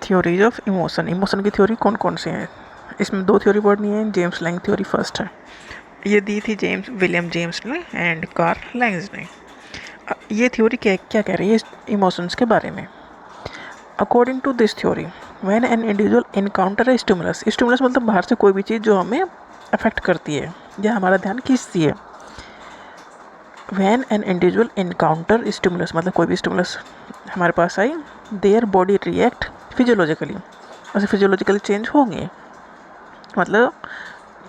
Theories of emotion. Emotion की theory कौन कौन सी हैं? इसमें दो थ्योरी पढ़नी है। जेम्स लैंग थ्योरी फर्स्ट है, ये दी थी विलियम जेम्स ने एंड कार्ल लैंग्स ने। ये थ्योरी क्या क्या कह रही है इमोशंस के बारे में? According to this theory, when an individual encounter a stimulus, stimulus मतलब बाहर से कोई भी चीज़ जो हमें अफेक्ट करती है या हमारा ध्यान खींचती है। When an individual encounter stimulus मतलब कोई भी स्टिमुलस हमारे पास आई, देयर बॉडी रिएक्ट फिजियोलॉजिकली, ऐसे फिजियोलॉजिकल चेंज होंगे। मतलब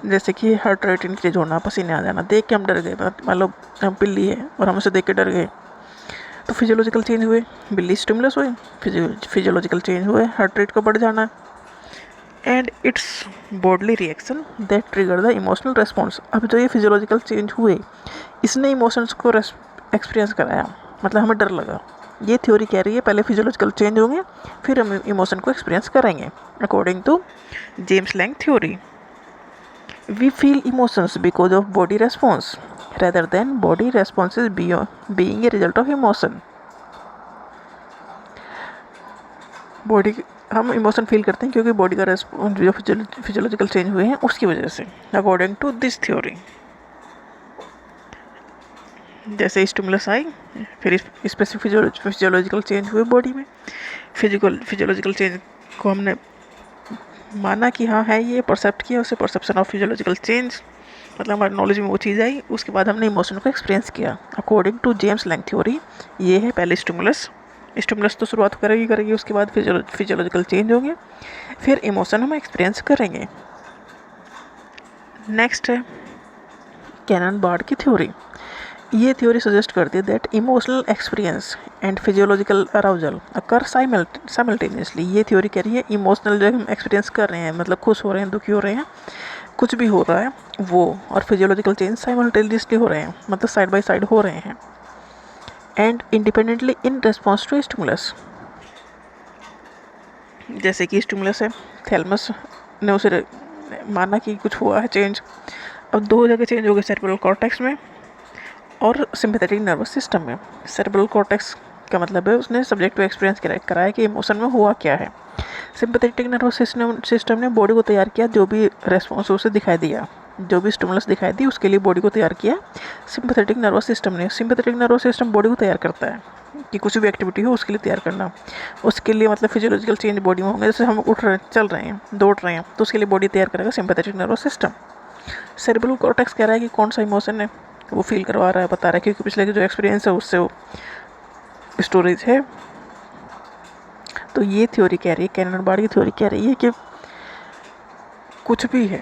जैसे कि हार्ट रेट इंक्रीज होना, पसीने आ जाना, देख के हम डर गए, मतलब हम बिल्ली है और हम उसे देख के डर गए तो फिजियोलॉजिकल चेंज हुए, बिल्ली स्टिमुलस हुए, फिजियोलॉजिकल चेंज हुए, हार्ट रेट का बढ़ जाना and it's bodily reaction that trigger the emotional response. अब जो ये फिजियोलॉजिकल चेंज हुए इसने इमोशंस को एक्सपीरियंस कराया, मतलब हमें डर लगा। ये थ्योरी कह रही है पहले फिजियोलॉजिकल चेंज होंगे फिर हम इमोशन को एक्सपीरियंस करेंगे। According to James Lange theory, we feel emotions because of body response rather than body responses being a result of emotion। Body हम इमोशन फील करते हैं क्योंकि बॉडी का रेस्पॉन्स जो फिजियोलॉजिकल चेंज हुए हैं उसकी वजह से। अकॉर्डिंग टू दिस थ्योरी, जैसे स्टिमुलस आई फिर स्पेसिफिक फिजियोलॉजिकल चेंज हुए बॉडी में, फिजियोलॉजिकल चेंज को हमने माना कि हाँ है, ये परसेप्ट किया, उसे परसेप्शन ऑफ फिजियोलॉजिकल चेंज, मतलब हमारे नॉलेज में वो चीज़ आई, उसके बाद हमने इमोशन को एक्सपीरियंस किया। According to James Lange theory, ये है पहले स्टिमुलस तो शुरुआत करेगी, उसके बाद फिजियोलॉजिकल चेंज होंगे, फिर इमोशन हम एक्सपीरियंस करेंगे। नेक्स्ट है कैनन बार्ड की थ्योरी। ये थ्योरी सजेस्ट करती है that emotional experience and physiological arousal occur simultaneously. ये थ्योरी कह रही है इमोशनल जो हम एक्सपीरियंस कर रहे हैं, मतलब खुश हो रहे हैं, दुखी हो रहे हैं, कुछ भी हो रहा है वो, और फिजियोलॉजिकल चेंज साइमल्टेनियसली हो रहे हैं, मतलब साइड बाय साइड हो रहे हैं and independently in response to stimulus. जैसे कि स्टिमुलस है, थैलेमस ने उसे माना कि कुछ हुआ है चेंज, अब दो जगह चेंज हो गए, सेरेब्रल कॉर्टेक्स में और सिंपैथेटिक नर्वस सिस्टम में। सेरेब्रल कॉर्टेक्स का मतलब है उसने सब्जेक्टिव एक्सपीरियंस कराया कि इमोशन में हुआ क्या है। सिंपैथेटिक नर्वस सिस्टम ने बॉडी को तैयार किया, जो भी रेस्पॉन्स उसे दिखाई दिया, जो भी स्टिमुलस दिखाई दी उसके लिए बॉडी को तैयार किया सिंपैथेटिक नर्वस सिस्टम ने। सिंपैथेटिक नर्वस सिस्टम बॉडी को तैयार करता है कि कुछ भी एक्टिविटी हो उसके लिए तैयार करना, उसके लिए मतलब फिजियोलॉजिकल चेंज बॉडी में होंगे, जैसे हम उठ रहे हैं, चल रहे हैं, दौड़ रहे हैं, तो उसके लिए बॉडी तैयार करेगा sympathetic nervous system. Cerebral cortex कह रहा है कि कौन सा इमोशन है वो फील करवा रहा है, बता रहा है, क्योंकि पिछले जो एक्सपीरियंस है उससे वो स्टोरेज है। तो ये थ्योरी कह रही है, कैनन बार्ड की थ्योरी कह रही है कि कुछ भी है,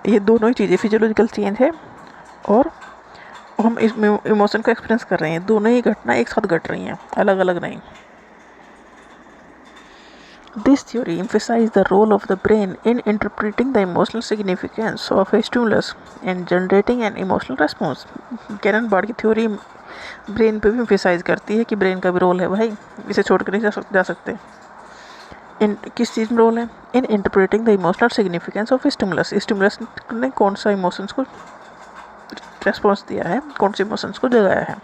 ये दोनों ही चीज़ें, फिजियोलॉजिकल चेंज है और हम इस इमोशन को एक्सपीरियंस कर रहे हैं, दोनों ही घटना एक साथ घट रही हैं, अलग अलग नहीं। This theory emphasizes the role of the brain in interpreting the emotional significance of a stimulus and generating an emotional response। Cannon Bard की थ्योरी ब्रेन पे भी emphasize करती है कि ब्रेन का भी रोल है भाई, इसे छोड़ कर नहीं जा सकते। इन किस चीज़ में रोल है? In interpreting the emotional significance of stimulus. Stimulus ने कौन सा इमोशंस को रेस्पॉन्स दिया है, कौन से इमोशंस को जगाया है।